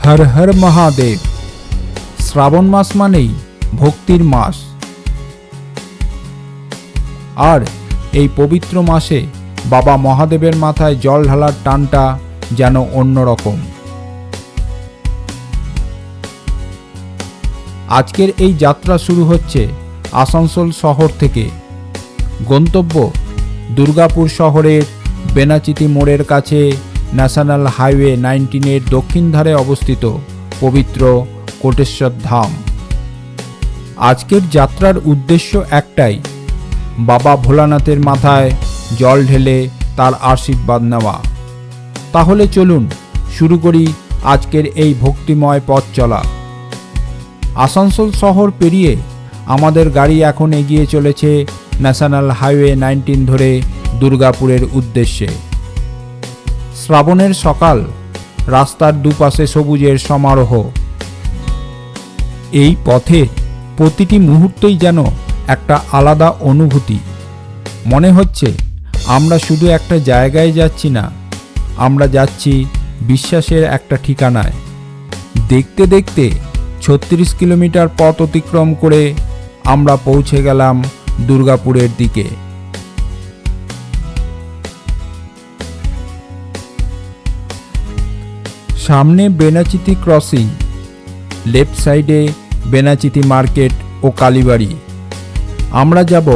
হর হর মহাদেব। শ্রাবণ মাস মানেই ভক্তির মাস, আর এই পবিত্র মাসে বাবা মহাদেবের মাথায় জল ঢালার টানটা যেন অন্যরকম। আজকের এই যাত্রা শুরু হচ্ছে আসানসোল শহর থেকে। গন্তব্য দুর্গাপুর শহরের বেনাচিতি মোড়ের কাছে ন্যাশনাল হাইওয়ে 19-এর দক্ষিণ ধারে অবস্থিত পবিত্র কোটেশ্বর ধাম। আজকের যাত্রার উদ্দেশ্য একটাই, বাবা ভোলানাথের মাথায় জল ঢেলে তার আশীর্বাদ নেওয়া। তাহলে চলুন শুরু করি আজকের এই ভক্তিময় পথ চলা। আসানসোল শহর পেরিয়ে আমাদের গাড়ি এখন এগিয়ে চলেছে ন্যাশনাল হাইওয়ে 19 ধরে দুর্গাপুরের উদ্দেশ্যে। শ্রাবণের সকাল, রাস্তার দুপাশে সবুজের সমারোহ। এই পথে প্রতিটি মুহূর্তই যেন একটা আলাদা অনুভূতি। মনে হচ্ছে আমরা শুধু একটা জায়গায় যাচ্ছি না, আমরা যাচ্ছি বিশ্বাসের একটা ঠিকানায়। দেখতে দেখতে 36 কিলোমিটার পথ অতিক্রম করে আমরা পৌঁছে গেলাম দুর্গাপুরের দিকে। সামনে বেনাচিতি ক্রসিং, লেফট সাইডে বেনাচিতি মার্কেট ও কালীবাড়ি। আমরা যাব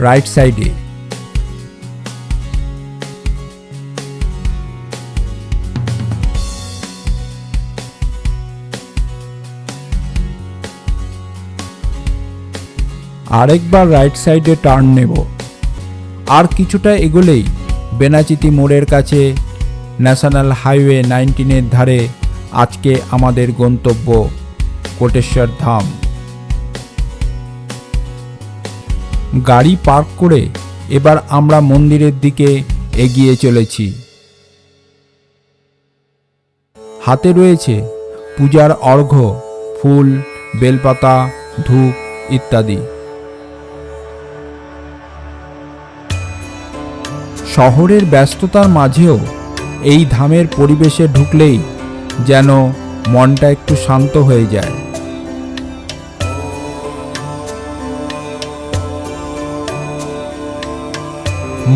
রাইট সাইডে। আরেকবার রাইট সাইডে টার্ন নেব। আর কিছুটা এগোলেই বেনাচিতি মোড়ের কাছে ন্যাশনাল হাইওয়ে 19-এর ধারে আজকে আমাদের গন্তব্য কোটেশ্বর ধাম। গাড়ি পার্ক করে এবার আমরা মন্দিরের দিকে এগিয়ে চলেছি। হাতে রয়েছে পূজার অর্ঘ্য, ফুল, বেলপাতা, ধূপ ইত্যাদি। শহরের ব্যস্ততার মাঝেও এই ধামের পরিবেশে ঢুকলেই যেন মনটা একটু শান্ত হয়ে যায়।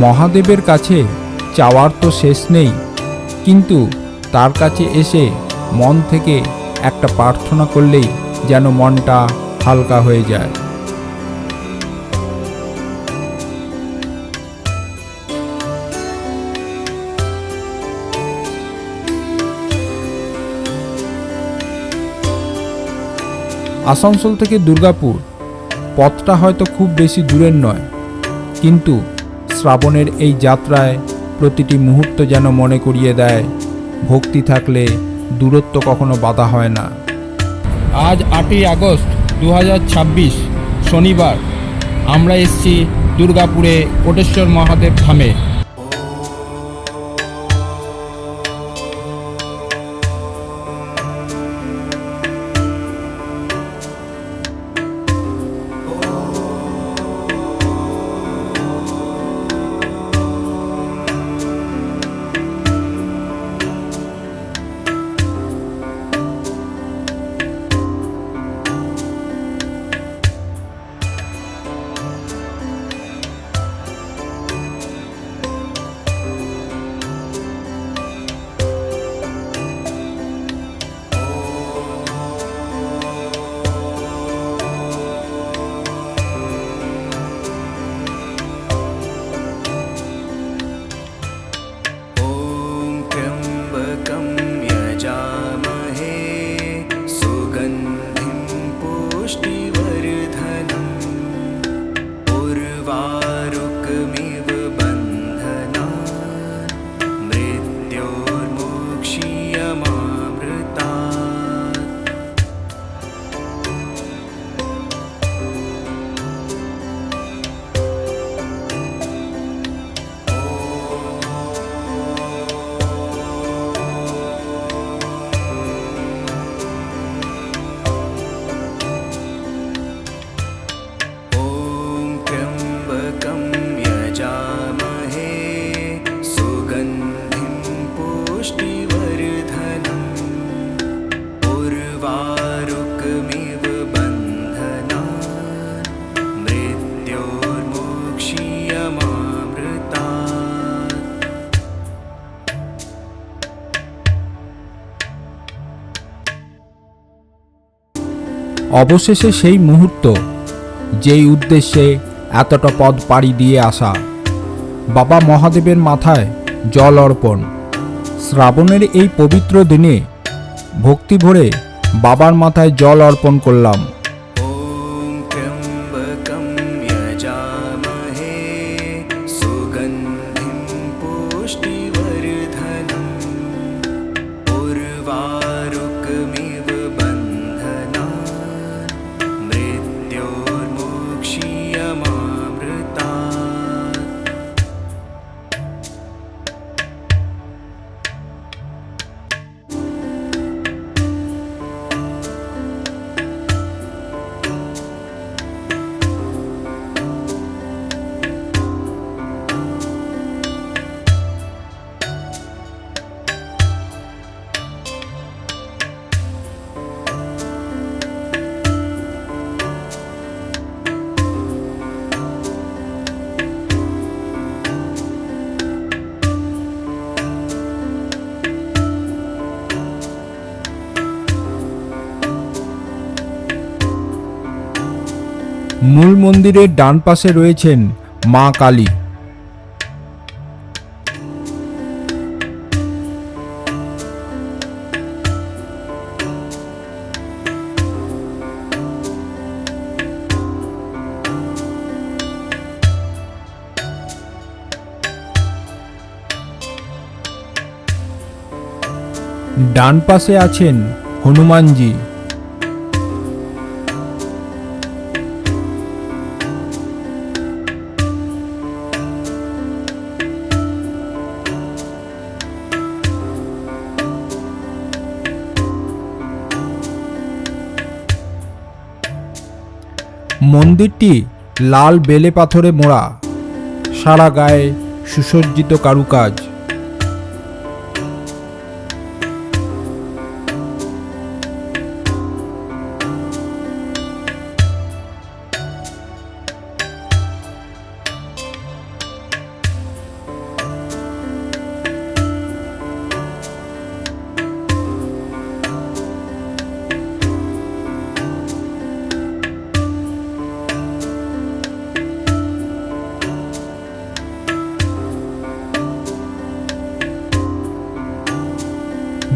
মহাদেবের কাছে চাওয়ার তো শেষ নেই, কিন্তু তার কাছে এসে মন থেকে একটা প্রার্থনা করলেই যেন মনটা হালকা হয়ে যায়। আসানসোল থেকে দুর্গাপুর পথটা হয়তো খুব বেশি দূরের নয়, কিন্তু শ্রাবণের এই যাত্রায় প্রতিটি মুহূর্ত যেন মনে করিয়ে দেয়, ভক্তি থাকলে দূরত্ব কখনো বাধা হয় না। আজ 8ই আগস্ট 2026 শনিবার। আমরা এসেছি দুর্গাপুরে কোটেশ্বর মহাদেব ধামে। অবশেষে সেই মুহূর্ত, যেই উদ্দেশ্যে এতটা পথ পাড়ি দিয়ে আসা, বাবা মহাদেবের মাথায় জল অর্পণ। শ্রাবণের এই পবিত্র দিনে ভক্তি ভরে বাবার মাথায় জল অর্পণ করলাম। মূল মন্দিরের ডান পাশে রয়েছেন মা কালী। ডান পাশে আছেন হনুমানজি। মন্দিরটি লাল বেলে পাথরে মোড়া, সারা গায়ে সুসজ্জিত কারুকাজ।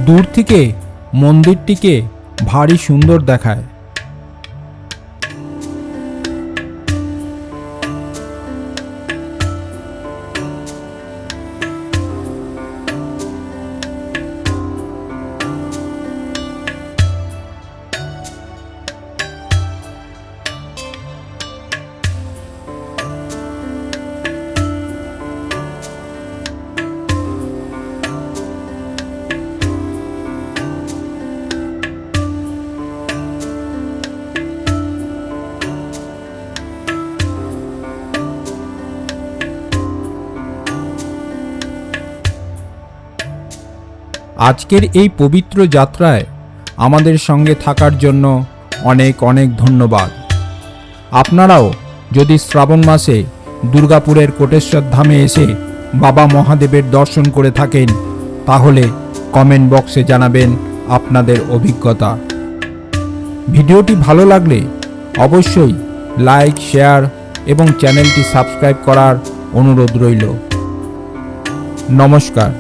দূর থেকে মন্দিরটিকে ভারী সুন্দর দেখায়। আজকের এই পবিত্র যাত্রায় আমাদের সঙ্গে থাকার জন্য অনেক অনেক ধন্যবাদ। আপনারাও যদি শ্রাবণ মাসে দুর্গাপুরের কোটেশ্বর ধামে এসে বাবা মহাদেবের দর্শন করে থাকেন, তাহলে কমেন্ট বক্সে জানাবেন আপনাদের অভিজ্ঞতা। ভিডিওটি ভালো লাগলে অবশ্যই লাইক, শেয়ার এবং চ্যানেলটি সাবস্ক্রাইব করার অনুরোধ রইল। নমস্কার।